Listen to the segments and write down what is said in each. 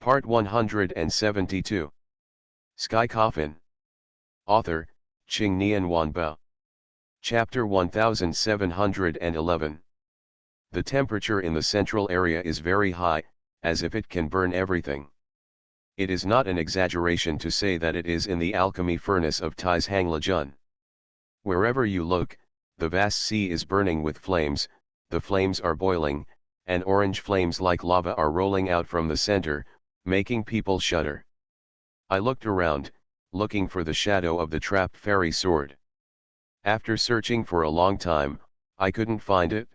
Part 172. Sky Coffin. Author, Qing Nian Wanbao. Chapter 1711. The temperature in the central area is very high, as if it can burn everything. It is not an exaggeration to say that it is in the alchemy furnace of Tai's Hanglajun. Wherever you look, the vast sea is burning with flames, the flames are boiling, and orange flames like lava are rolling out from the center, making people shudder. I looked around, looking for the shadow of the trapped fairy sword. After searching for a long time, I couldn't find it.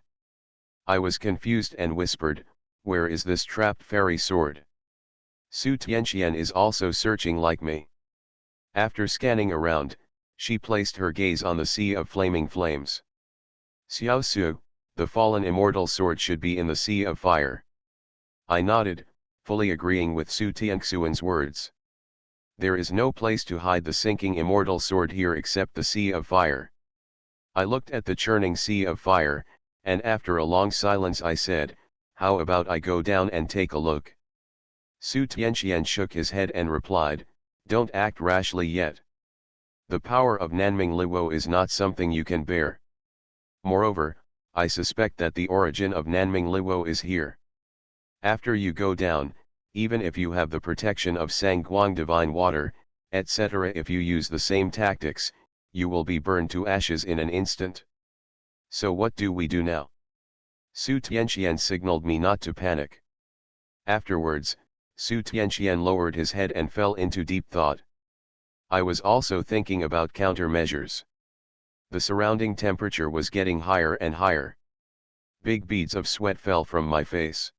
I was confused and whispered, "Where is this trapped fairy sword?" Su Tianqian is also searching like me. After scanning around, she placed her gaze on the sea of flaming flames. Xiao Su, the fallen immortal sword should be in the sea of fire. I nodded, fully agreeing with Su Tianxuan's words. There is no place to hide the sinking immortal sword here except the sea of fire. I looked at the churning sea of fire, and after a long silence I said, "How about I go down and take a look?" Su Tianqian shook his head and replied, "Don't act rashly yet. The power of Nanming Liwo is not something you can bear. Moreover, I suspect that the origin of Nanming Liwo is here. After you go down, even if you have the protection of Sangguang divine water, etc., if you use the same tactics, you will be burned to ashes in an instant. So what do we do now?" Su Tianqian signaled me not to panic. Afterwards, Su Tianqian lowered his head and fell into deep thought. I was also thinking about countermeasures. The surrounding temperature was getting higher and higher. Big beads of sweat fell from my face.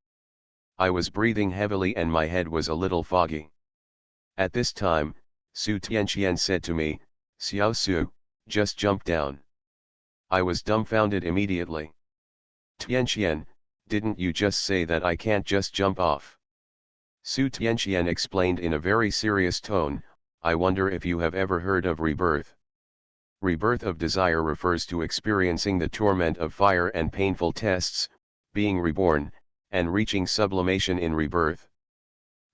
I was breathing heavily and my head was a little foggy. At this time, Su Tianqian said to me, "Xiao Su, just jump down." I was dumbfounded immediately. "Tianqian, didn't you just say that I can't just jump off?" Su Tianqian explained in a very serious tone, "I wonder if you have ever heard of rebirth. Rebirth of desire refers to experiencing the torment of fire and painful tests, being reborn, and reaching sublimation in rebirth.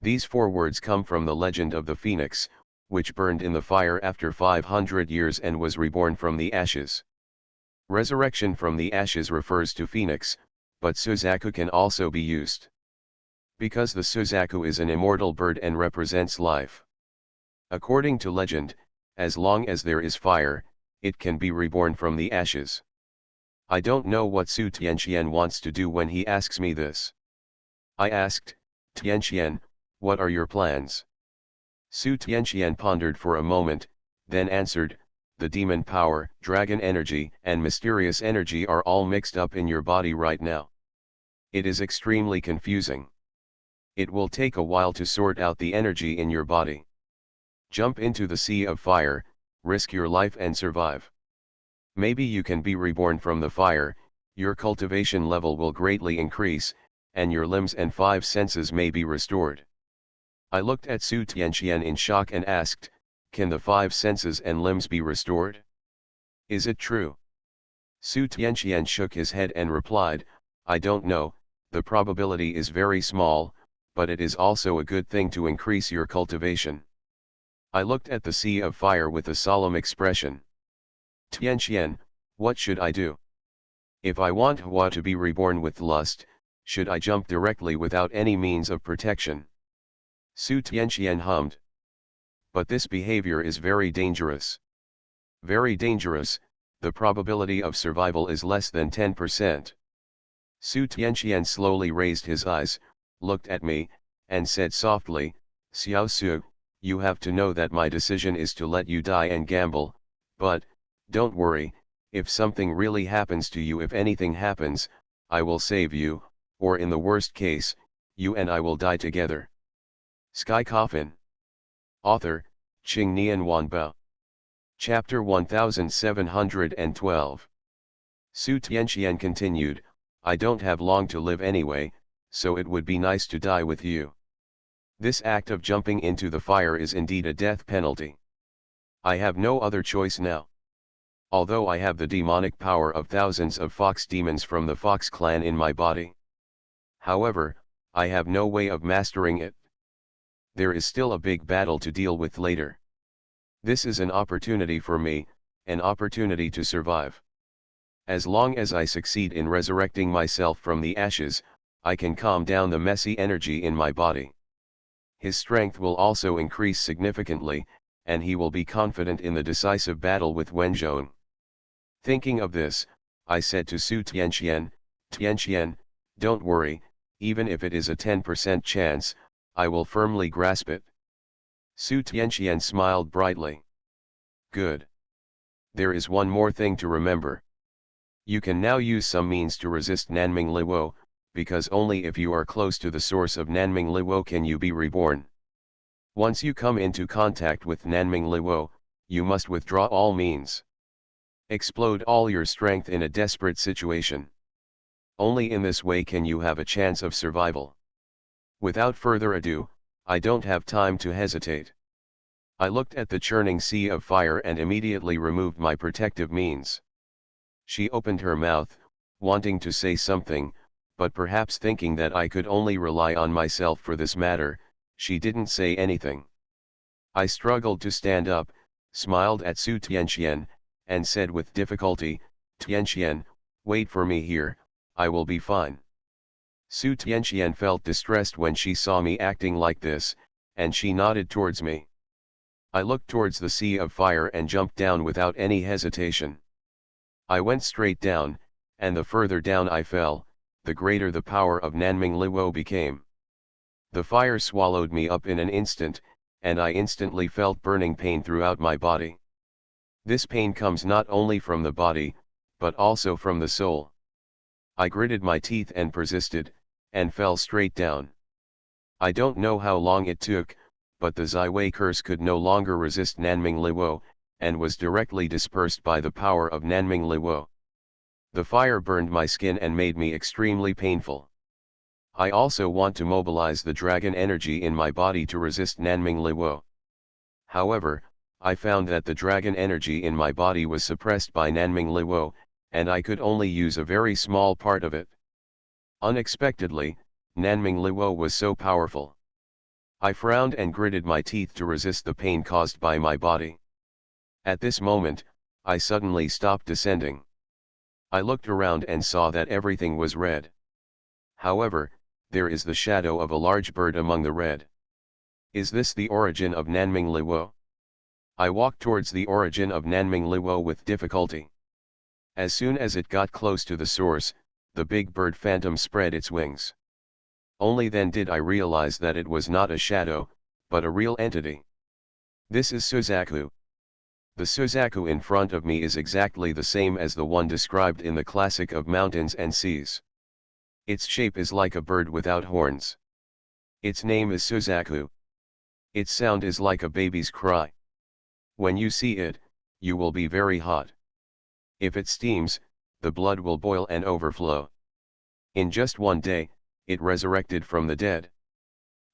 These four words come from the legend of the phoenix, which burned in the fire after 500 years and was reborn from the ashes. Resurrection from the ashes refers to phoenix, but Suzaku can also be used. Because the Suzaku is an immortal bird and represents life. According to legend, as long as there is fire, it can be reborn from the ashes. I don't know what Su Tianqian wants to do when he asks me this. I asked, "Tianqian, what are your plans?" Su Tianqian pondered for a moment, then answered, "The demon power, dragon energy, and mysterious energy are all mixed up in your body right now. It is extremely confusing. It will take a while to sort out the energy in your body. Jump into the sea of fire, risk your life and survive. Maybe you can be reborn from the fire, your cultivation level will greatly increase, and your limbs and five senses may be restored." I looked at Su Tianqian in shock and asked, "Can the five senses and limbs be restored? Is it true?" Su Tianqian shook his head and replied, "I don't know, the probability is very small, but it is also a good thing to increase your cultivation." I looked at the sea of fire with a solemn expression. "Tianqian, what should I do? If I want Hua to be reborn with lust, should I jump directly without any means of protection?" Su Tianqian hummed. "But this behavior is very dangerous. Very dangerous, the probability of survival is less than 10%. Su Tianqian slowly raised his eyes, looked at me, and said softly, "Xiao Su, you have to know that my decision is to let you die and gamble, but, don't worry, if something really happens to you, if anything happens, I will save you, or in the worst case, you and I will die together." Sky Coffin. Author, Qing Nian Wanbao. Chapter 1712. Su Tianqian continued, "I don't have long to live anyway, so it would be nice to die with you. This act of jumping into the fire is indeed a death penalty. I have no other choice now. Although I have the demonic power of thousands of fox demons from the fox clan in my body. However, I have no way of mastering it. There is still a big battle to deal with later. This is an opportunity for me, an opportunity to survive. As long as I succeed in resurrecting myself from the ashes, I can calm down the messy energy in my body. His strength will also increase significantly, and he will be confident in the decisive battle with Wenzhong. Thinking of this, I said to Su Tianqian, Tianqian, don't worry, even if it is a 10% chance, I will firmly grasp it. Su Tianqian smiled brightly. Good. There is one more thing to remember. You can now use some means to resist Nanming Liwo, because only if you are close to the source of Nanming Liwo can you be reborn. Once you come into contact with Nanming Liwo, you must withdraw all means. Explode all your strength in a desperate situation. Only in this way can you have a chance of survival. Without further ado, I don't have time to hesitate. I looked at the churning sea of fire and immediately removed my protective means. She opened her mouth, wanting to say something, but perhaps thinking that I could only rely on myself for this matter, she didn't say anything. I struggled to stand up, smiled at Su Tianqian, and said with difficulty, Tianqian, wait for me here, I will be fine. Su Tianqian felt distressed when she saw me acting like this, and she nodded towards me. I looked towards the sea of fire and jumped down without any hesitation. I went straight down, and the further down I fell, the greater the power of Nanming Liwo became. The fire swallowed me up in an instant, and I instantly felt burning pain throughout my body. This pain comes not only from the body, but also from the soul. I gritted my teeth and persisted, and fell straight down. I don't know how long it took, but the Zaiwei curse could no longer resist Nanming Liwo, and was directly dispersed by the power of Nanming Liwo. The fire burned my skin and made me extremely painful. I also want to mobilize the dragon energy in my body to resist Nanming Liwo. However, I found that the dragon energy in my body was suppressed by Nanming Liwo, and I could only use a very small part of it. Unexpectedly, Nanming Liwo was so powerful. I frowned and gritted my teeth to resist the pain caused by my body. At this moment, I suddenly stopped descending. I looked around and saw that everything was red. However, there is the shadow of a large bird among the red. Is this the origin of Nanming Liwo? I walked towards the origin of Nanming Liwo with difficulty. As soon as it got close to the source, the big bird phantom spread its wings. Only then did I realize that it was not a shadow, but a real entity. This is Suzaku. The Suzaku in front of me is exactly the same as the one described in the classic of mountains and seas. Its shape is like a bird without horns. Its name is Suzaku. Its sound is like a baby's cry. When you see it, you will be very hot. If it steams, the blood will boil and overflow. In just one day, it resurrected from the dead.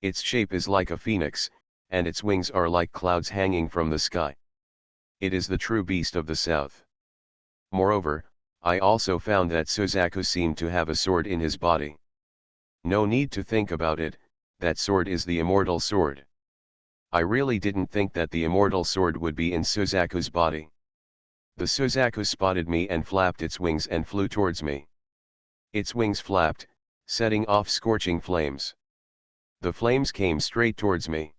Its shape is like a phoenix, and its wings are like clouds hanging from the sky. It is the true beast of the south. Moreover, I also found that Suzaku seemed to have a sword in his body. No need to think about it, that sword is the immortal sword. I really didn't think that the immortal sword would be in Suzaku's body. The Suzaku spotted me and flapped its wings and flew towards me. Its wings flapped, setting off scorching flames. The flames came straight towards me.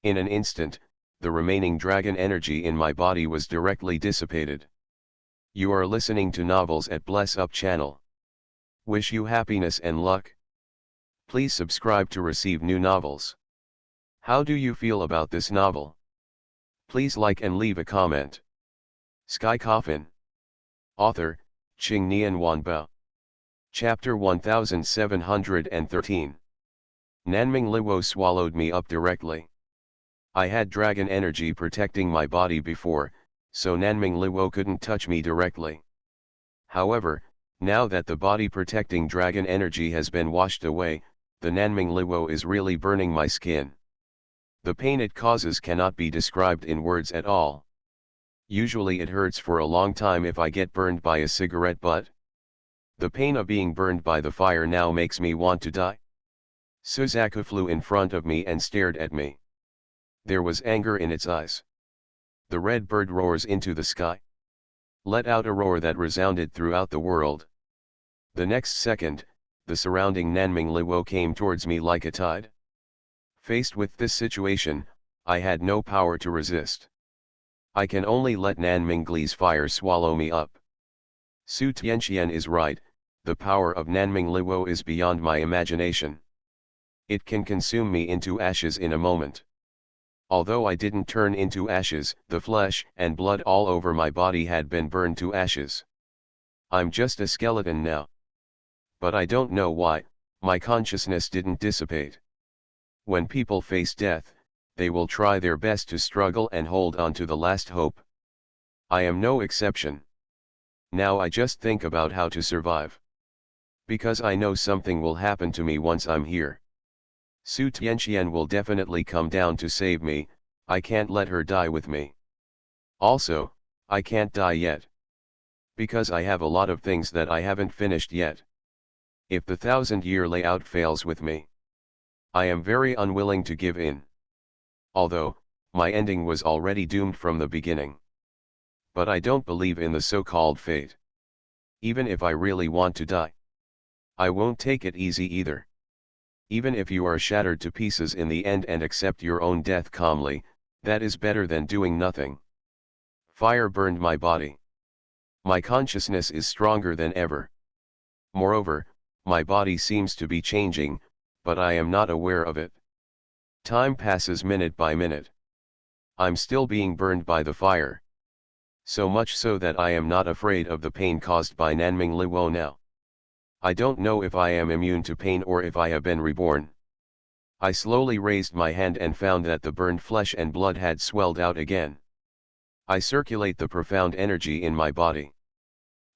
In an instant, the remaining dragon energy in my body was directly dissipated. You are listening to Novels at Bless Up channel. Wish you happiness and luck. Please subscribe to receive new novels. How do you feel about this novel? Please like and leave a comment. Sky Coffin. Author, Qing Nian Wanbao. Chapter 1713. Nanming Liwo swallowed me up directly. I had dragon energy protecting my body before, so Nanming Liwo couldn't touch me directly. However, now that the body protecting dragon energy has been washed away, the Nanming Liwo is really burning my skin. The pain it causes cannot be described in words at all. Usually it hurts for a long time if I get burned by a cigarette butt. The pain of being burned by the fire now makes me want to die. Suzaku flew in front of me and stared at me. There was anger in its eyes. The red bird roars into the sky. Let out a roar that resounded throughout the world. The next second, the surrounding Nanming Liwo came towards me like a tide. Faced with this situation, I had no power to resist. I can only let Nanming Li's fire swallow me up. Su Tianqian is right, the power of Nanming Liwo is beyond my imagination. It can consume me into ashes in a moment. Although I didn't turn into ashes, the flesh and blood all over my body had been burned to ashes. I'm just a skeleton now. But I don't know why, my consciousness didn't dissipate. When people face death, they will try their best to struggle and hold on to the last hope. I am no exception. Now I just think about how to survive. Because I know something will happen to me once I'm here. Su Tianqian will definitely come down to save me, I can't let her die with me. Also, I can't die yet. Because I have a lot of things that I haven't finished yet. If the 1000-year layout fails with me, I am very unwilling to give in. Although, my ending was already doomed from the beginning. But I don't believe in the so-called fate. Even if I really want to die, I won't take it easy either. Even if you are shattered to pieces in the end and accept your own death calmly, that is better than doing nothing. Fire burned my body. My consciousness is stronger than ever. Moreover, my body seems to be changing, but I am not aware of it. Time passes minute by minute. I'm still being burned by the fire. So much so that I am not afraid of the pain caused by Nanming Liwo now. I don't know if I am immune to pain or if I have been reborn. I slowly raised my hand and found that the burned flesh and blood had swelled out again. I circulate the profound energy in my body.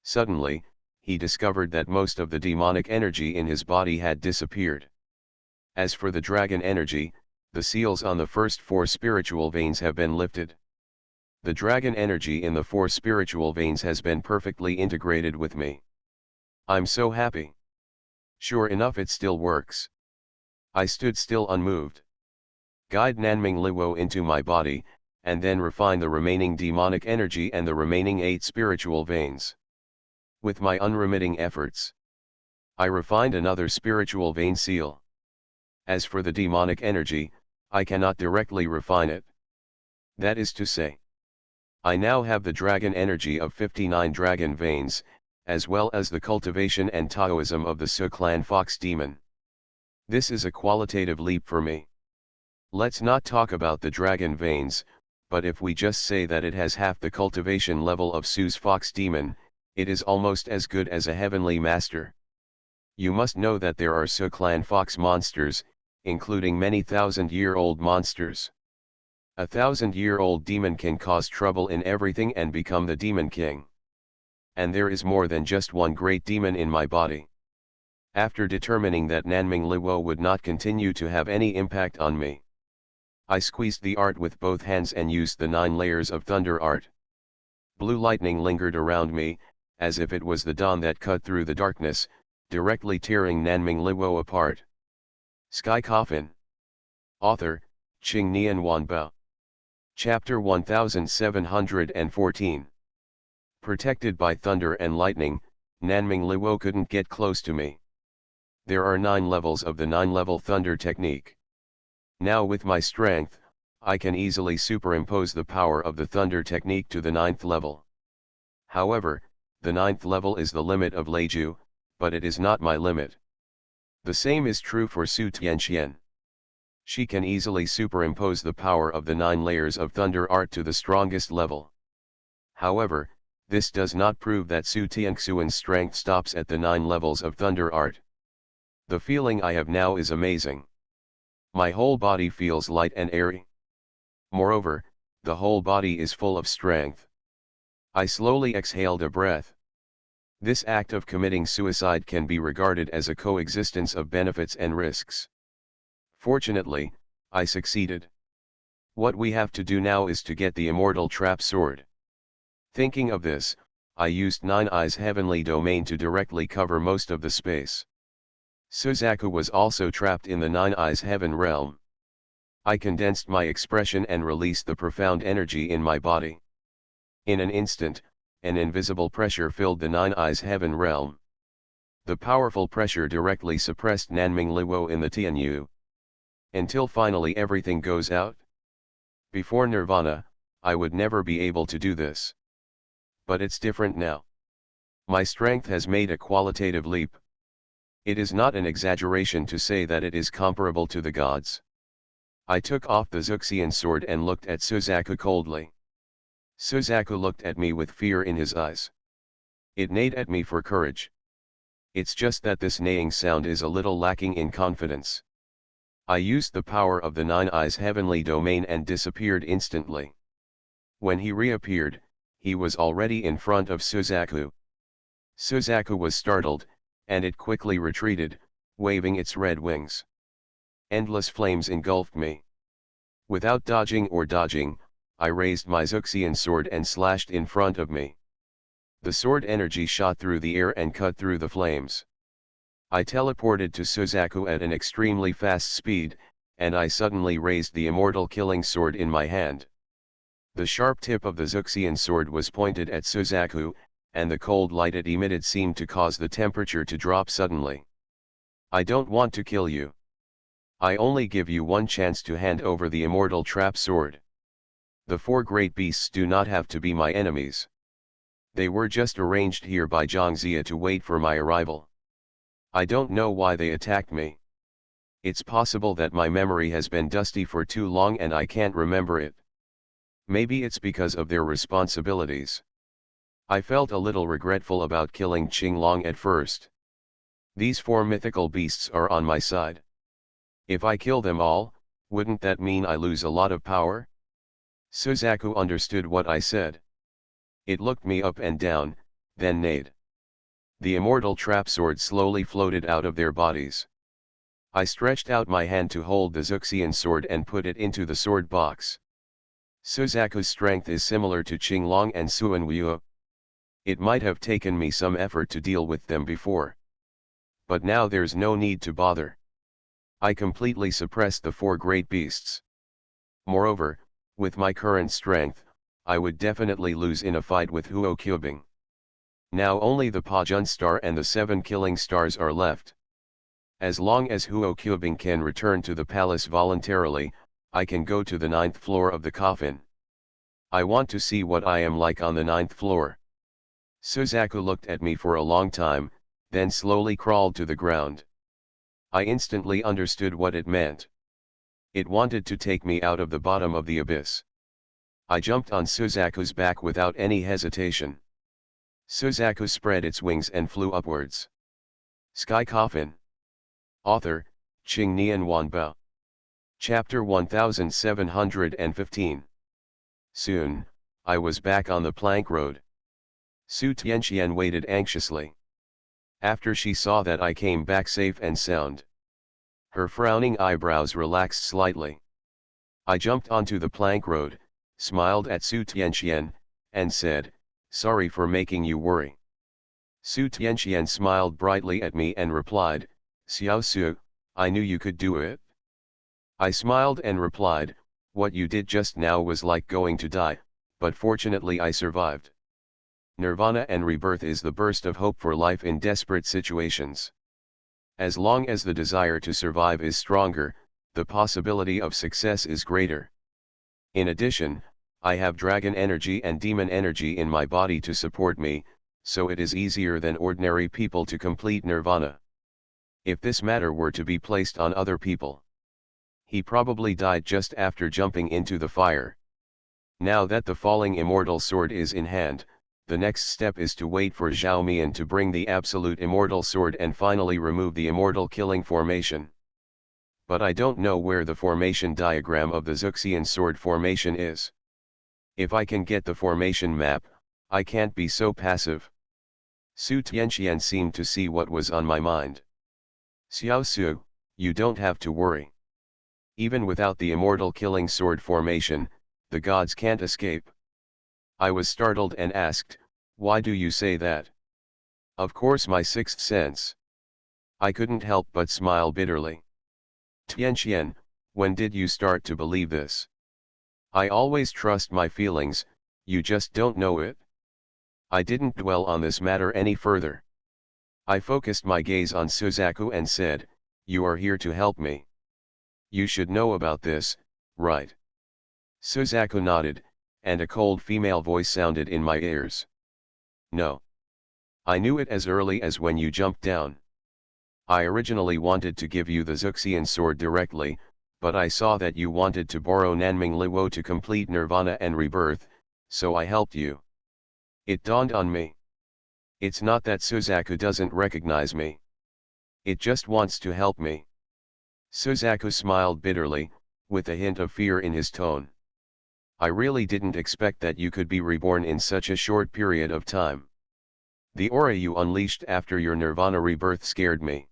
Suddenly, he discovered that most of the demonic energy in his body had disappeared. As for the dragon energy, the seals on the first 4 spiritual veins have been lifted. The dragon energy in the 4 spiritual veins has been perfectly integrated with me. I'm so happy. Sure enough, it still works. I stood still unmoved. Guide Nanming Liwo into my body, and then refine the remaining demonic energy and the remaining 8 spiritual veins. With my unremitting efforts, I refined another spiritual vein seal. As for the demonic energy, I cannot directly refine it. That is to say, I now have the dragon energy of 59 dragon veins, as well as the cultivation and Taoism of the Su clan fox demon. This is a qualitative leap for me. Let's not talk about the dragon veins, but if we just say that it has half the cultivation level of Su's fox demon, it is almost as good as a heavenly master. You must know that there are Su clan fox monsters, including many 1000-year-old monsters. A 1000-year-old demon can cause trouble in everything and become the demon king. And there is more than just one great demon in my body. After determining that Nanming Liwo would not continue to have any impact on me, I squeezed the art with both hands and used the 9 layers of thunder art. Blue lightning lingered around me, as if it was the dawn that cut through the darkness, directly tearing Nanming Liwo apart. Sky Coffin. Author, Qing Nian Wanbao. Chapter 1714. Protected by thunder and lightning, Nanming Liwo couldn't get close to me. There are 9 levels of the 9-level thunder technique. Now with my strength, I can easily superimpose the power of the thunder technique to the 9th level. However, the 9th level is the limit of Leiju, but it is not my limit. The same is true for Su Tianqian. She can easily superimpose the power of the 9 layers of thunder art to the strongest level. However, this does not prove that Su Tianxuan's strength stops at the 9 levels of thunder art. The feeling I have now is amazing. My whole body feels light and airy. Moreover, the whole body is full of strength. I slowly exhaled a breath. This act of committing suicide can be regarded as a coexistence of benefits and risks. Fortunately, I succeeded. What we have to do now is to get the immortal trap sword. Thinking of this, I used 9 Eyes Heavenly Domain to directly cover most of the space. Suzaku was also trapped in the Nine Eyes Heaven realm. I condensed my expression and released the profound energy in my body. In an instant, an invisible pressure filled the Nine Eyes Heaven realm. The powerful pressure directly suppressed Nanming Luo in the Tianyu. Until finally everything goes out. Before Nirvana, I would never be able to do this. But it's different now. My strength has made a qualitative leap. It is not an exaggeration to say that it is comparable to the gods. I took off the Zuxian sword and looked at Suzaku coldly. Suzaku looked at me with fear in his eyes. It neighed at me for courage. It's just that this neighing sound is a little lacking in confidence. I used the power of the Nine Eyes heavenly domain and disappeared instantly. When he reappeared, he was already in front of Suzaku. Suzaku was startled, and it quickly retreated, waving its red wings. Endless flames engulfed me. Without dodging or dodging, I raised my Zuxian sword and slashed in front of me. The sword energy shot through the air and cut through the flames. I teleported to Suzaku at an extremely fast speed, and I suddenly raised the immortal killing sword in my hand. The sharp tip of the Zuxian sword was pointed at Suzaku, and the cold light it emitted seemed to cause the temperature to drop suddenly. I don't want to kill you. I only give you one chance to hand over the immortal trap sword. The four great beasts do not have to be my enemies. They were just arranged here by Zhangzia to wait for my arrival. I don't know why they attacked me. It's possible that my memory has been dusty for too long and I can't remember it. Maybe it's because of their responsibilities. I felt a little regretful about killing Qinglong at first. These four mythical beasts are on my side. If I kill them all, wouldn't that mean I lose a lot of power? Suzaku understood what I said. It looked me up and down, then neighed. The immortal trap sword slowly floated out of their bodies. I stretched out my hand to hold the Zuxian sword and put it into the sword box. Suzaku's strength is similar to Qinglong and Suanwu. It might have taken me some effort to deal with them before. But now there's no need to bother. I completely suppressed the four great beasts. Moreover, with my current strength, I would definitely lose in a fight with Huo Qubing. Now only the Pajun star and the 7 killing stars are left. As long as Huo Qubing can return to the palace voluntarily, I can go to the 9th floor of the coffin. I want to see what I am like on the 9th floor. Suzaku looked at me for a long time, then slowly crawled to the ground. I instantly understood what it meant. It wanted to take me out of the bottom of the abyss. I jumped on Suzaku's back without any hesitation. Suzaku spread its wings and flew upwards. Sky Coffin. Author, Qingnian Wanbao. Chapter 1715. Soon, I was back on the plank road. Su Tianxian waited anxiously. After she saw that I came back safe and sound, her frowning eyebrows relaxed slightly. I jumped onto the plank road, smiled at Su Tianxian, and said, "Sorry for making you worry." Su Tianxian smiled brightly at me and replied, "Xiao Su, I knew you could do it." I smiled and replied, "What you did just now was like going to die, but fortunately I survived." Nirvana and rebirth is the burst of hope for life in desperate situations. As long as the desire to survive is stronger, the possibility of success is greater. In addition, I have dragon energy and demon energy in my body to support me, so it is easier than ordinary people to complete nirvana. If this matter were to be placed on other people, he probably died just after jumping into the fire. Now that the falling immortal sword is in hand, the next step is to wait for Zhao Mian to bring the absolute immortal sword and finally remove the immortal killing formation. But I don't know where the formation diagram of the Zuxian sword formation is. If I can get the formation map, I can't be so passive. Su Tianxian seemed to see what was on my mind. "Xiao Su, you don't have to worry. Even without the immortal killing sword formation, the gods can't escape." I was startled and asked, "Why do you say that?" "Of course, my sixth sense." I couldn't help but smile bitterly. Tianqian, when did you start to believe this? I always trust my feelings, you just don't know it. I didn't dwell on this matter any further. I focused my gaze on Suzaku and said, you are here to help me. You should know about this, right? Suzaku nodded, and a cold female voice sounded in my ears. No. I knew it as early as when you jumped down. I originally wanted to give you the Zuxian sword directly, but I saw that you wanted to borrow Nanming Liwo to complete Nirvana and Rebirth, so I helped you. It dawned on me. It's not that Suzaku doesn't recognize me. It just wants to help me. Suzaku smiled bitterly, with a hint of fear in his tone. I really didn't expect that you could be reborn in such a short period of time. The aura you unleashed after your Nirvana rebirth scared me.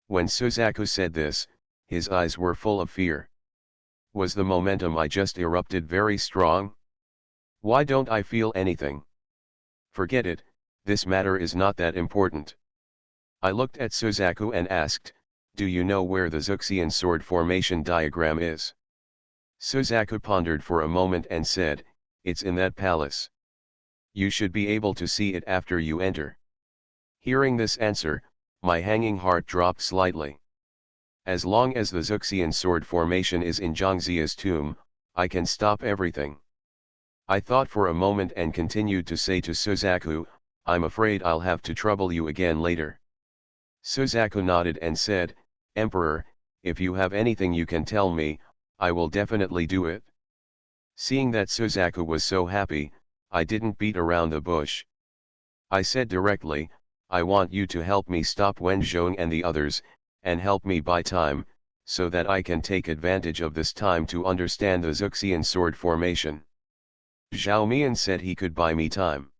When Suzaku said this, his eyes were full of fear. Was the momentum I just erupted very strong? Why don't I feel anything? Forget it, this matter is not that important. I looked at Suzaku and asked, do you know where the Zuxian sword formation diagram is? Suzaku pondered for a moment and said, it's in that palace. You should be able to see it after you enter. Hearing this answer, my hanging heart dropped slightly. As long as the Zuxian sword formation is in Zhangzia's tomb, I can stop everything. I thought for a moment and continued to say to Suzaku, I'm afraid I'll have to trouble you again later. Suzaku nodded and said, Emperor, if you have anything you can tell me, I will definitely do it. Seeing that Suzaku was so happy, I didn't beat around the bush. I said directly, I want you to help me stop Wen Zhong and the others, and help me buy time, so that I can take advantage of this time to understand the Zuxian sword formation. Zhao Mian said he could buy me time.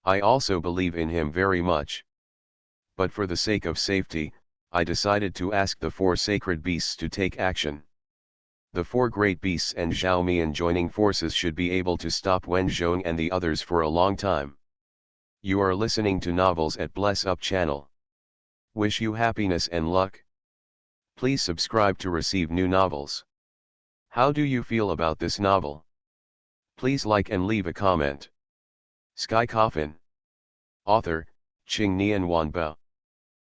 I also believe in him very much. But for the sake of safety, I decided to ask the 4 sacred beasts to take action. The 4 great beasts and Zhao Mian joining forces should be able to stop Wen Zhong and the others for a long time. You are listening to Novels at Bless Up channel. Wish you happiness and luck. Please subscribe to receive new novels. How do you feel about this novel? Please like and leave a comment. Sky Coffin. Author, Qing Nian Wanbao.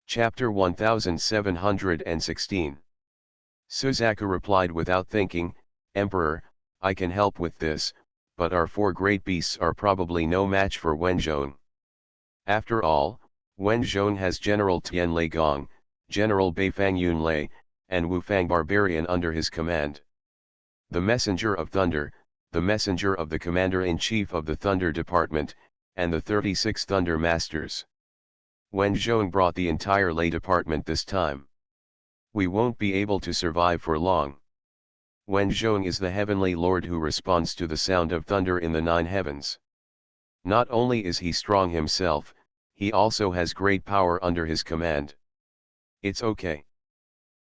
Chapter 1716. Suzaku replied without thinking, Emperor, I can help with this, but our 4 great beasts are probably no match for Wen Zhong. After all, Wen Zhong has General Tian Lei Gong, General Beifang Yunlei, and Wu Fang Barbarian under his command. The Messenger of Thunder, the messenger of the Commander-in-Chief of the Thunder Department, and the 36 Thunder Masters. Wen Zhong brought the entire Lei Department this time. We won't be able to survive for long. Wen Zhong is the heavenly lord who responds to the sound of thunder in the 9 heavens. Not only is he strong himself, he also has great power under his command. It's okay.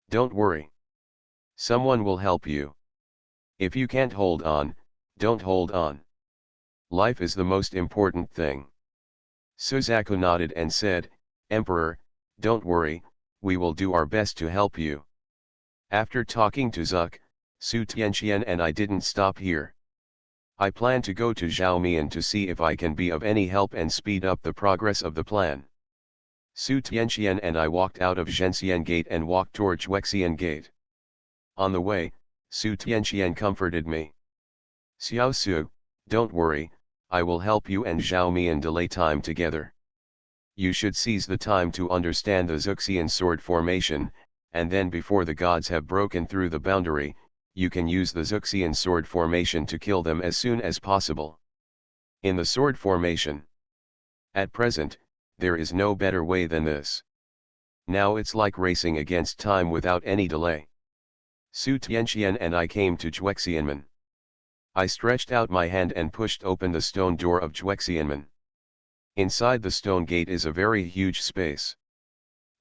Don't worry. Someone will help you. If you can't hold on, don't hold on. Life is the most important thing. Suzaku nodded and said, Emperor, don't worry, we will do our best to help you. After talking to Zuck, Su Tianqian and I didn't stop here. I plan to go to Zhaomian to see if I can be of any help and speed up the progress of the plan. Su Tianqian and I walked out of Zhenxian Gate and walked toward Zhuexian Gate. On the way, Su Tianqian comforted me. Xiao Su, don't worry, I will help you and Zhaomian delay time together. You should seize the time to understand the Zuxian sword formation, and then before the gods have broken through the boundary, you can use the Zuxian sword formation to kill them as soon as possible. In the sword formation. At present, there is no better way than this. Now it's like racing against time without any delay. Su Tianqian and I came to Zhuexianmen. I stretched out my hand and pushed open the stone door of Zhuexianmen. Inside the stone gate is a very huge space.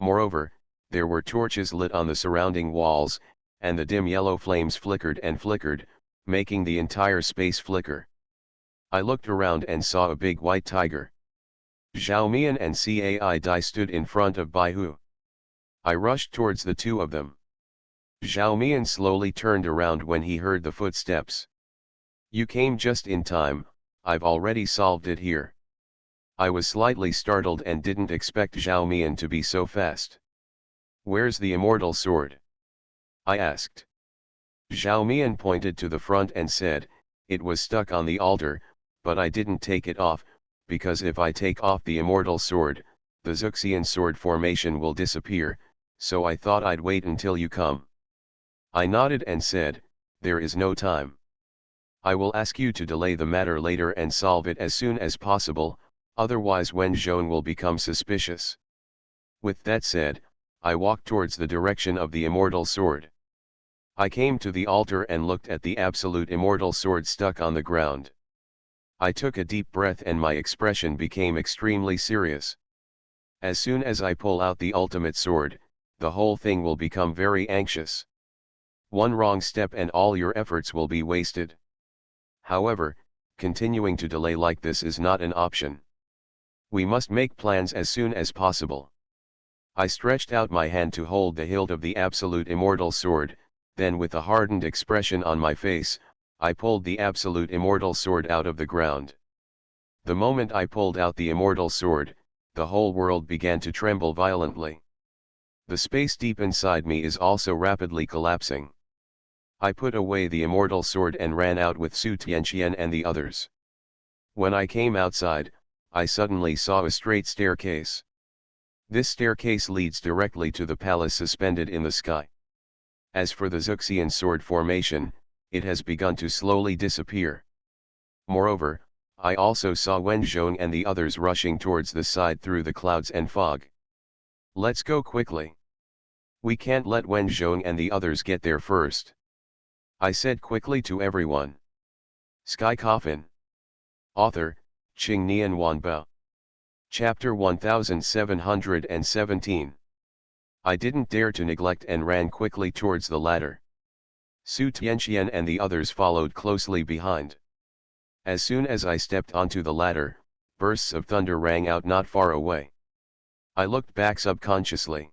Moreover, there were torches lit on the surrounding walls, and the dim yellow flames flickered and flickered, making the entire space flicker. I looked around and saw a big white tiger. Zhao Mian and Cai Dai stood in front of Bai Hu. I rushed towards the two of them. Zhao Mian slowly turned around when he heard the footsteps. You came just in time, I've already solved it here. I was slightly startled and didn't expect Zhao Mian to be so fast. Where's the immortal sword? I asked. Zhao Mian pointed to the front and said, it was stuck on the altar, but I didn't take it off, because if I take off the immortal sword, the Xuxian sword formation will disappear, so I thought I'd wait until you come. I nodded and said, there is no time. I will ask you to delay the matter later and solve it as soon as possible, otherwise Wen Zhong will become suspicious. With that said, I walked towards the direction of the immortal sword. I came to the altar and looked at the absolute immortal sword stuck on the ground. I took a deep breath and my expression became extremely serious. As soon as I pull out the ultimate sword, the whole thing will become very anxious. One wrong step and all your efforts will be wasted. However, continuing to delay like this is not an option. We must make plans as soon as possible. I stretched out my hand to hold the hilt of the absolute immortal sword, then with a hardened expression on my face, I pulled the absolute immortal sword out of the ground. The moment I pulled out the immortal sword, the whole world began to tremble violently. The space deep inside me is also rapidly collapsing. I put away the immortal sword and ran out with Su Tianqian and the others. When I came outside, I suddenly saw a straight staircase. This staircase leads directly to the palace suspended in the sky. As for the Xuxian sword formation, it has begun to slowly disappear. Moreover, I also saw Wen Zhong and the others rushing towards the side through the clouds and fog. Let's go quickly. We can't let Wen Zhong and the others get there first. I said quickly to everyone. Sky Coffin. Author, Qing Nian Wanbao. Chapter 1717. I didn't dare to neglect and ran quickly towards the ladder. Su Tianqian and the others followed closely behind. As soon as I stepped onto the ladder, bursts of thunder rang out not far away. I looked back subconsciously.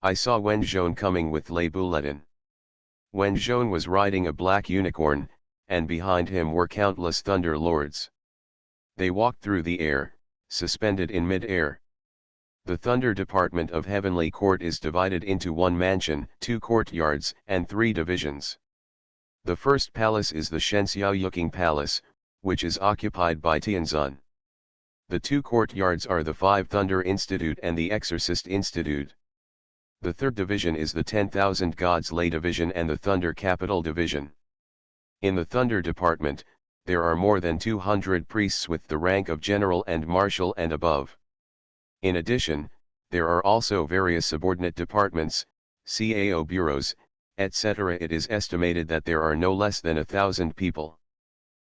I saw Wen Zhong coming with Lei Buletin. Wen Zhong was riding a black unicorn, and behind him were countless thunder lords. They walked through the air, suspended in mid-air. The Thunder Department of Heavenly Court is divided into one mansion, 2 courtyards, and 3 divisions. The first palace is the Shenxiao Yuking Palace, which is occupied by Tianzun. The 2 courtyards are the 5 Thunder Institute and the Exorcist Institute. The third division is the 10,000 Gods Lay Division and the Thunder Capital Division. In the Thunder Department, there are more than 200 priests with the rank of general and marshal and above. In addition, there are also various subordinate departments, CAO bureaus, etc. It is estimated that there are no less than 1,000 people.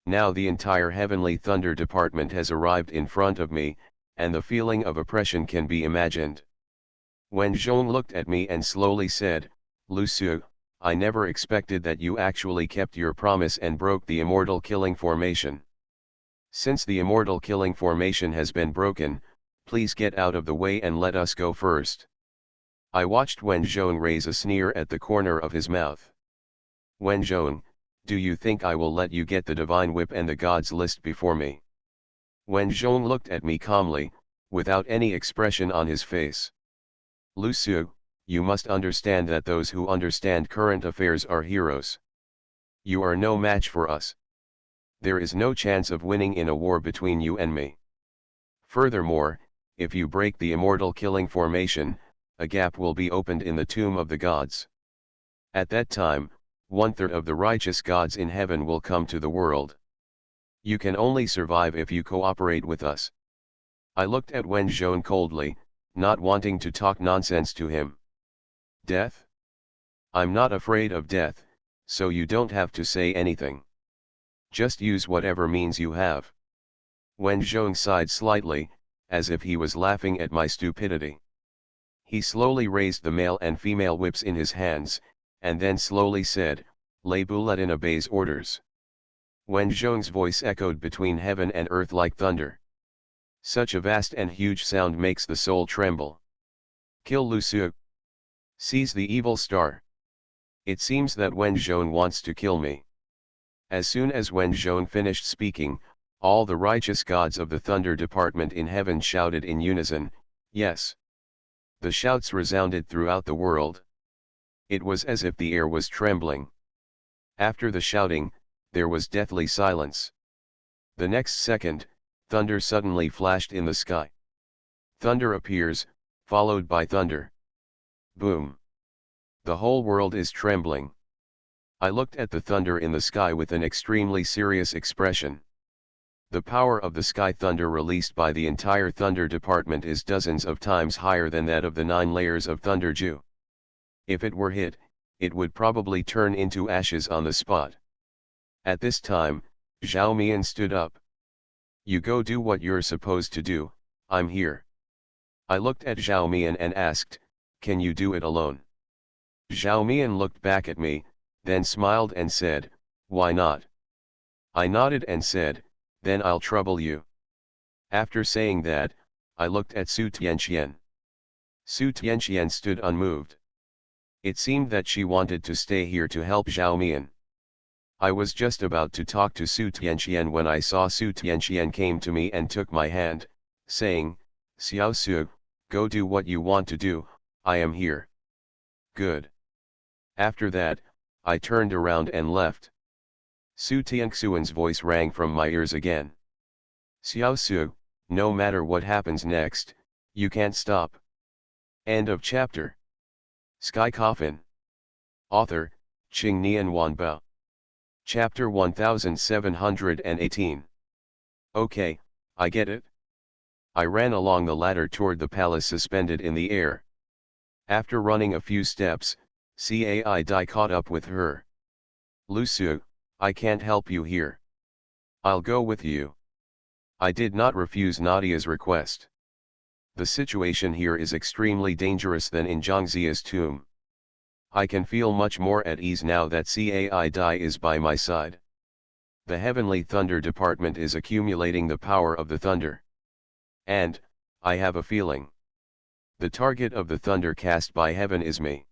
Now the entire Heavenly Thunder Department has arrived in front of me, and the feeling of oppression can be imagined. Wen Zhong looked at me and slowly said, Lu Su, I never expected that you actually kept your promise and broke the immortal killing formation. Since the immortal killing formation has been broken, please get out of the way and let us go first. I watched Wen Zhong raise a sneer at the corner of his mouth. Wen Zhong, do you think I will let you get the divine whip and the gods list before me? Wen Zhong looked at me calmly, without any expression on his face. Lu Su, you must understand that those who understand current affairs are heroes. You are no match for us. There is no chance of winning in a war between you and me. Furthermore, if you break the immortal killing formation, a gap will be opened in the tomb of the gods. At that time, 1/3 of the righteous gods in heaven will come to the world. You can only survive if you cooperate with us. I looked at Wen Zhong coldly, not wanting to talk nonsense to him. Death? I'm not afraid of death, so you don't have to say anything. Just use whatever means you have. Wen Zhong sighed slightly, as if he was laughing at my stupidity. He slowly raised the male and female whips in his hands, and then slowly said, Lei Buletin obeys orders. Wen Zhong's voice echoed between heaven and earth like thunder. Such a vast and huge sound makes the soul tremble. Kill Lu Su, Seize the evil star. It seems that Wen Zhong wants to kill me. As soon as Wen Zhong finished speaking, all the righteous gods of the thunder department in heaven shouted in unison, yes. The shouts resounded throughout the world. It was as if the air was trembling. After the shouting, there was deathly silence. The next second, thunder suddenly flashed in the sky. Thunder appears, followed by thunder. Boom. The whole world is trembling. I looked at the thunder in the sky with an extremely serious expression. The power of the sky thunder released by the entire thunder department is dozens of times higher than that of the 9 layers of thunder dew. If it were hit, it would probably turn into ashes on the spot. At this time, Zhao Mian stood up. You go do what you're supposed to do, I'm here. I looked at Zhao Mian and asked, can you do it alone? Zhao Mian looked back at me, then smiled and said, why not? I nodded and said, then I'll trouble you. After saying that, I looked at Su Tianqian. Su Tianqian stood unmoved. It seemed that she wanted to stay here to help Zhao Mian. I was just about to talk to Su Tianqian when I saw Su Tianqian came to me and took my hand, saying, Xiao Su, go do what you want to do, I am here. Good. After that, I turned around and left. Su Tianxuan's voice rang from my ears again. Xiao Su, no matter what happens next, you can't stop. End of chapter. Sky Coffin. Author, Qing Nian Wanbao. Chapter 1718. Okay, I get it. I ran along the ladder toward the palace suspended in the air. After running a few steps, Cai Dai caught up with her. Lu Su, I can't help you here. I'll go with you. I did not refuse Nadia's request. The situation here is extremely dangerous than in Zhangzia's tomb. I can feel much more at ease now that Cai Dai is by my side. The heavenly thunder department is accumulating the power of the thunder. And, I have a feeling. The target of the thunder cast by heaven is me.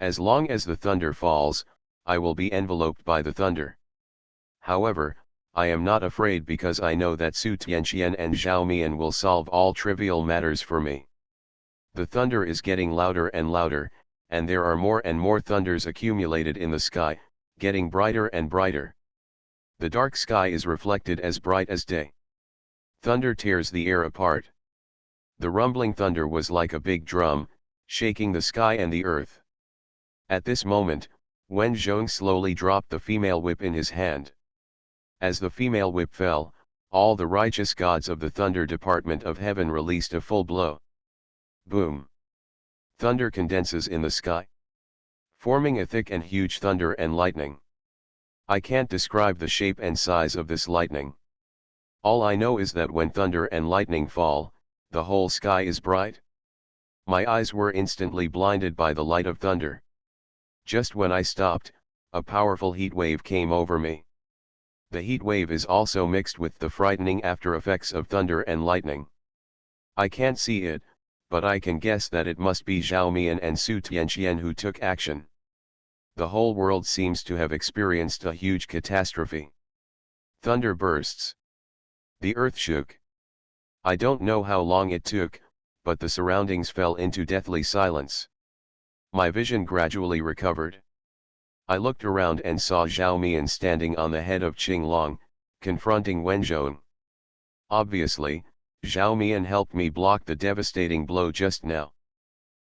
As long as the thunder falls, I will be enveloped by the thunder. However, I am not afraid because I know that Su Tianqian and Zhao Mian will solve all trivial matters for me. The thunder is getting louder and louder, and there are more and more thunders accumulated in the sky, getting brighter and brighter. The dark sky is reflected as bright as day. Thunder tears the air apart. The rumbling thunder was like a big drum, shaking the sky and the earth. At this moment, Wen Zhong slowly dropped the female whip in his hand. As the female whip fell, all the righteous gods of the thunder department of heaven released a full blow. Boom! Thunder condenses in the sky, forming a thick and huge thunder and lightning. I can't describe the shape and size of this lightning. All I know is that when thunder and lightning fall, the whole sky is bright. My eyes were instantly blinded by the light of thunder. Just when I stopped, a powerful heat wave came over me. The heat wave is also mixed with the frightening after effects of thunder and lightning. I can't see it, but I can guess that it must be Zhao Mian and Su Tianqian who took action. The whole world seems to have experienced a huge catastrophe. Thunder bursts. The earth shook. I don't know how long it took, but the surroundings fell into deathly silence. My vision gradually recovered. I looked around and saw Zhao Mian standing on the head of Qinglong, confronting Wen Zhong. Obviously, Zhao Mian helped me block the devastating blow just now.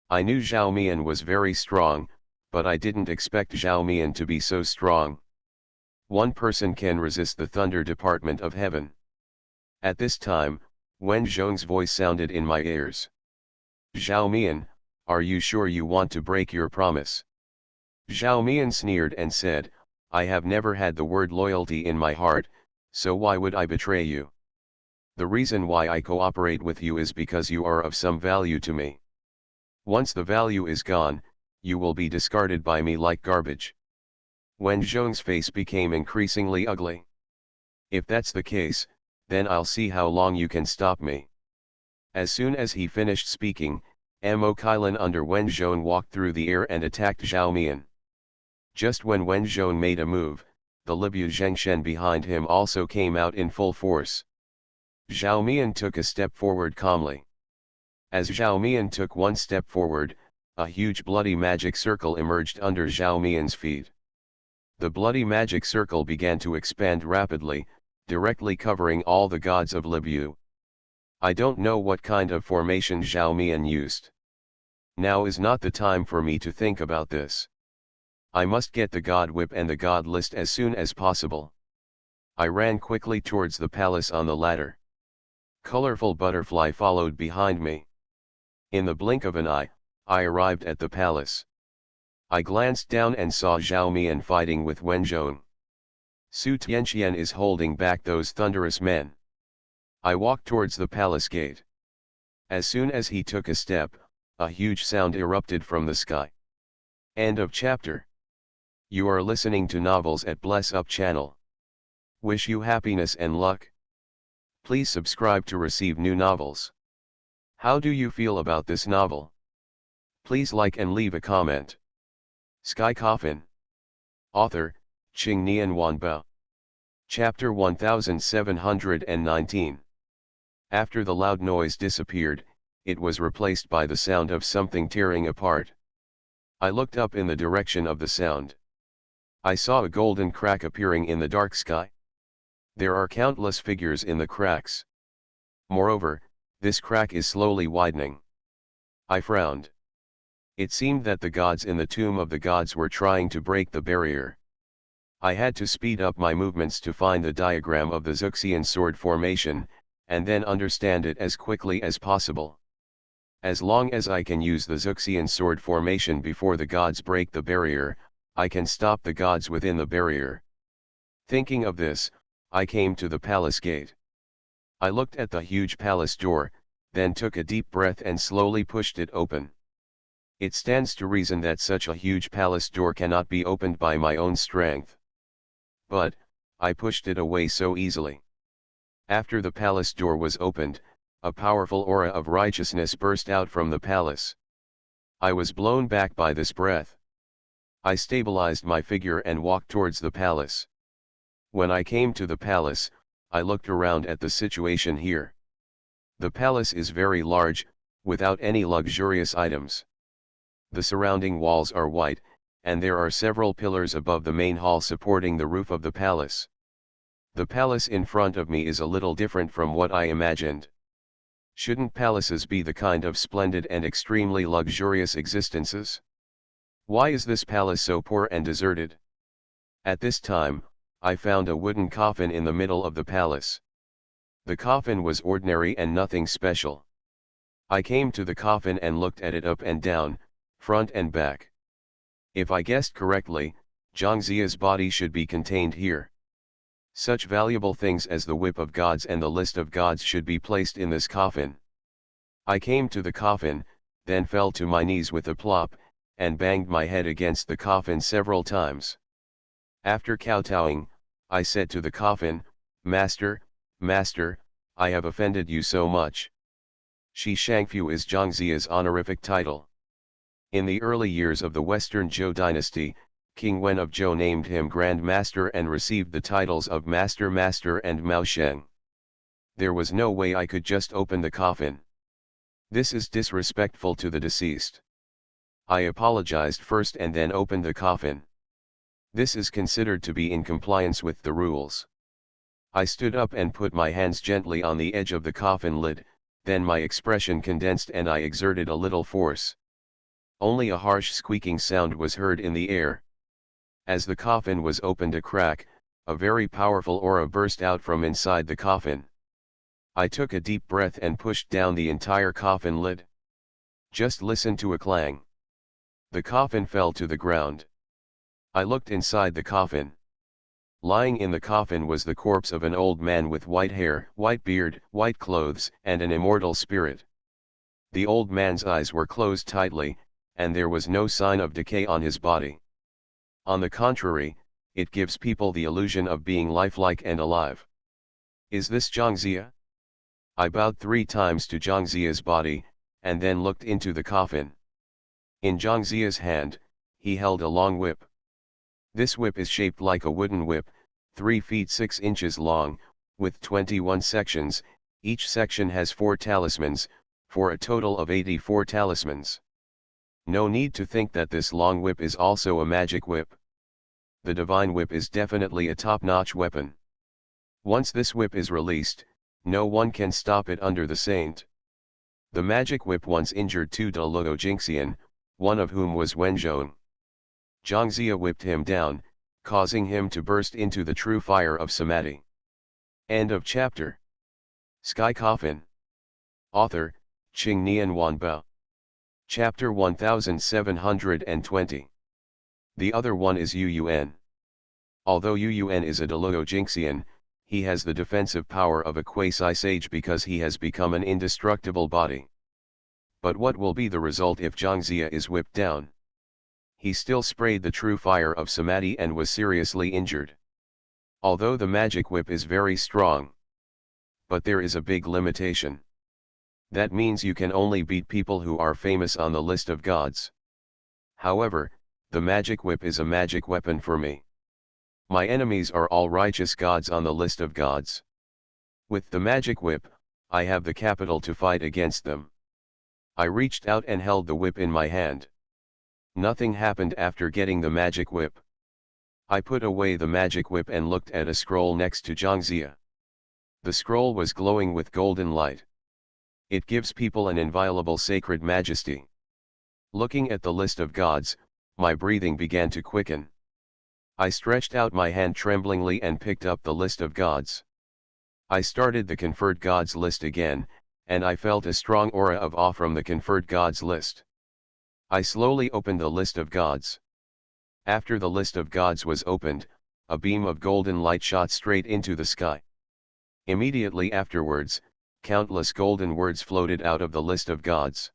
I knew Zhao Mian was very strong, but I didn't expect Zhao Mian to be so strong. One person can resist the thunder department of heaven. At this time, Wen Zhong's voice sounded in my ears. Zhao Mian, are you sure you want to break your promise? Zhao Mian sneered and said, I have never had the word loyalty in my heart, so why would I betray you? The reason why I cooperate with you is because you are of some value to me. Once the value is gone, you will be discarded by me like garbage. Wen Zhong's face became increasingly ugly. If that's the case, then I'll see how long you can stop me. As soon as he finished speaking, Mo Kailan under Wen Zhong walked through the air and attacked Zhao Mian. Just when Wen Zhong made a move, the Libu Zhengshen behind him also came out in full force. Zhao Mian took a step forward calmly. As Zhao Mian took one step forward, a huge bloody magic circle emerged under Zhao Mian's feet. The bloody magic circle began to expand rapidly, directly covering all the gods of Libu. I don't know what kind of formation Zhao Mian used. Now is not the time for me to think about this. I must get the god whip and the god list as soon as possible. I ran quickly towards the palace on the ladder. Colorful butterfly followed behind me. In the blink of an eye, I arrived at the palace. I glanced down and saw Zhao Mian fighting with Wen Zhong. Su Tianqian is holding back those thunderous men. I walked towards the palace gate. As soon as he took a step, a huge sound erupted from the sky. End of chapter. You are listening to novels at Bless Up channel. Wish you happiness and luck. Please subscribe to receive new novels. How do you feel about this novel? Please like and leave a comment. Sky Coffin. Author, Qing Nian Wanbao. Chapter 1719. After the loud noise disappeared, it was replaced by the sound of something tearing apart. I looked up in the direction of the sound. I saw a golden crack appearing in the dark sky. There are countless figures in the cracks. Moreover, this crack is slowly widening. I frowned. It seemed that the gods in the tomb of the gods were trying to break the barrier. I had to speed up my movements to find the diagram of the Xuxian sword formation, and then understand it as quickly as possible. As long as I can use the Xuxian sword formation before the gods break the barrier, I can stop the gods within the barrier. Thinking of this, I came to the palace gate. I looked at the huge palace door, then took a deep breath and slowly pushed it open. It stands to reason that such a huge palace door cannot be opened by my own strength. But, I pushed it away so easily. After the palace door was opened, a powerful aura of righteousness burst out from the palace. I was blown back by this breath. I stabilized my figure and walked towards the palace. When I came to the palace, I looked around at the situation here. The palace is very large, without any luxurious items. The surrounding walls are white, and there are several pillars above the main hall supporting the roof of the palace. The palace in front of me is a little different from what I imagined. Shouldn't palaces be the kind of splendid and extremely luxurious existences? Why is this palace so poor and deserted? At this time, I found a wooden coffin in the middle of the palace. The coffin was ordinary and nothing special. I came to the coffin and looked at it up and down, front and back. If I guessed correctly, Zhangzia's body should be contained here. Such valuable things as the whip of gods and the list of gods should be placed in this coffin. I came to the coffin, then fell to my knees with a plop, and banged my head against the coffin several times. After kowtowing, I said to the coffin, "Master, Master, I have offended you so much." Shi Shangfu is Zhangzia's honorific title. In the early years of the Western Zhou dynasty, King Wen of Zhou named him Grand Master and received the titles of Master Master and Mao Sheng. There was no way I could just open the coffin. This is disrespectful to the deceased. I apologized first and then opened the coffin. This is considered to be in compliance with the rules. I stood up and put my hands gently on the edge of the coffin lid, then my expression condensed and I exerted a little force. Only a harsh squeaking sound was heard in the air. As the coffin was opened a crack, a very powerful aura burst out from inside the coffin. I took a deep breath and pushed down the entire coffin lid. Just listen to a clang. The coffin fell to the ground. I looked inside the coffin. Lying in the coffin was the corpse of an old man with white hair, white beard, white clothes, and an immortal spirit. The old man's eyes were closed tightly, and there was no sign of decay on his body. On the contrary, it gives people the illusion of being lifelike and alive. Is this Zhangzia? I bowed 3 times to Zhangzia's body, and then looked into the coffin. In Zhangzia's hand, he held a long whip. This whip is shaped like a wooden whip, 3 feet 6 inches long, with 21 sections, each section has 4 talismans, for a total of 84 talismans. No need to think that this long whip is also a magic whip. The divine whip is definitely a top-notch weapon. Once this whip is released, no one can stop it under the saint. The magic whip once injured 2 Deluo Jingxian, one of whom was Wenzhong. Zhangzia whipped him down, causing him to burst into the true fire of samadhi. End of chapter. Sky Coffin. Author, Qing Nian Wanbao. Chapter 1720. The other one is Yun. Although Yun is a Deluo Jingxian, he has the defensive power of a quasi-sage because he has become an indestructible body. But what will be the result if Zhangzia is whipped down? He still sprayed the true fire of samadhi and was seriously injured. Although the magic whip is very strong. But there is a big limitation. That means you can only beat people who are famous on the list of gods. However, the magic whip is a magic weapon for me. My enemies are all righteous gods on the list of gods. With the magic whip, I have the capital to fight against them. I reached out and held the whip in my hand. Nothing happened after getting the magic whip. I put away the magic whip and looked at a scroll next to Zhangzia. The scroll was glowing with golden light. It gives people an inviolable sacred majesty. Looking at the list of gods, my breathing began to quicken. I stretched out my hand tremblingly and picked up the list of gods. I started the conferred gods list again, and I felt a strong aura of awe from the conferred gods list. I slowly opened the list of gods. After the list of gods was opened, a beam of golden light shot straight into the sky. Immediately afterwards, countless golden words floated out of the list of gods.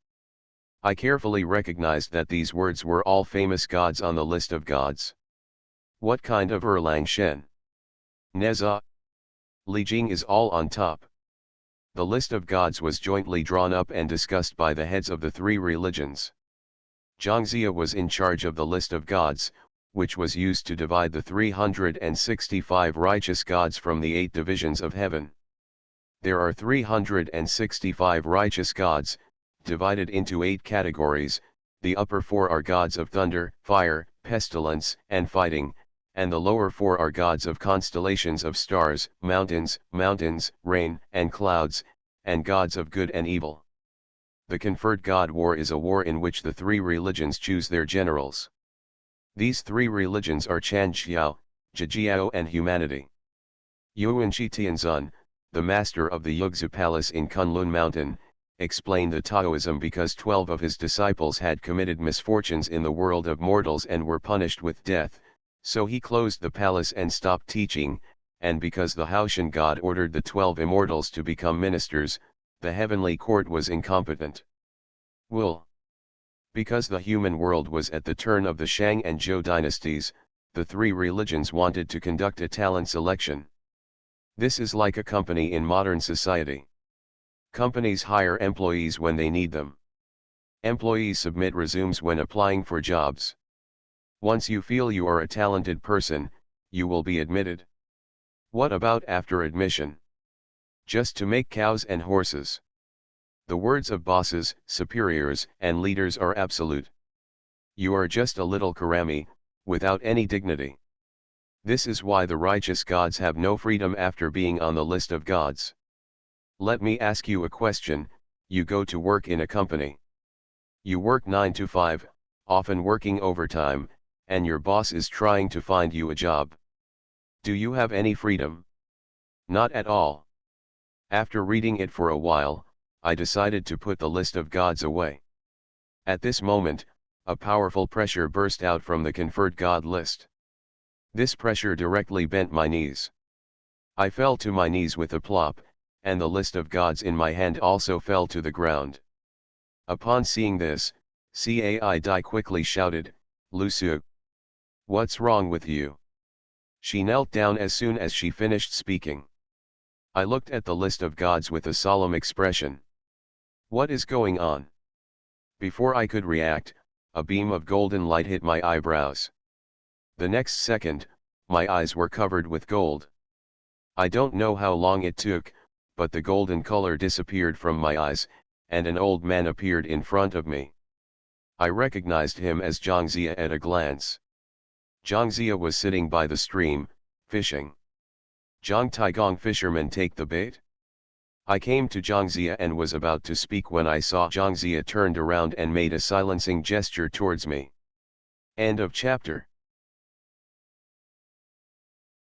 I carefully recognized that these words were all famous gods on the list of gods. What kind of Erlang Shen? Neza? Li Jing is all on top. The list of gods was jointly drawn up and discussed by the heads of the 3 religions. Zhangzia was in charge of the list of gods, which was used to divide the 365 righteous gods from the 8 divisions of heaven. There are 365 righteous gods, divided into 8 categories. The upper 4 are gods of thunder, fire, pestilence, and fighting, and the lower 4 are gods of constellations of stars, mountains, rain, and clouds, and gods of good and evil. The conferred God war is a war in which the 3 religions choose their generals. These 3 religions are Chanxiao, Zhijiao and humanity. Yuan Tianzun, the master of the Yugzi Palace in Kunlun Mountain, explained the Taoism because 12 of his disciples had committed misfortunes in the world of mortals and were punished with death, so he closed the palace and stopped teaching, and because the Haoshan god ordered the 12 immortals to become ministers, the heavenly court was incompetent. Wool. Because the human world was at the turn of the Shang and Zhou dynasties, the 3 religions wanted to conduct a talent selection. This is like a company in modern society. Companies hire employees when they need them. Employees submit resumes when applying for jobs. Once you feel you are a talented person, you will be admitted. What about after admission? Just to make cows and horses. The words of bosses, superiors, and leaders are absolute. You are just a little karami, without any dignity. This is why the righteous gods have no freedom after being on the list of gods. Let me ask you a question. You go to work in a company. You work 9 to 5, often working overtime, and your boss is trying to find you a job. Do you have any freedom? Not at all. After reading it for a while, I decided to put the list of gods away. At this moment, a powerful pressure burst out from the conferred god list. This pressure directly bent my knees. I fell to my knees with a plop, and the list of gods in my hand also fell to the ground. Upon seeing this, Cai Dai quickly shouted, "Lu Su! What's wrong with you?" She knelt down as soon as she finished speaking. I looked at the list of gods with a solemn expression. What is going on? Before I could react, a beam of golden light hit my eyebrows. The next second, my eyes were covered with gold. I don't know how long it took, but the golden color disappeared from my eyes, and an old man appeared in front of me. I recognized him as Zhangzia at a glance. Zhangzia was sitting by the stream, fishing. Zhang Taigong, fisherman, take the bait? I came to Zhangzia and was about to speak when I saw Zhangzia turned around and made a silencing gesture towards me. End of chapter.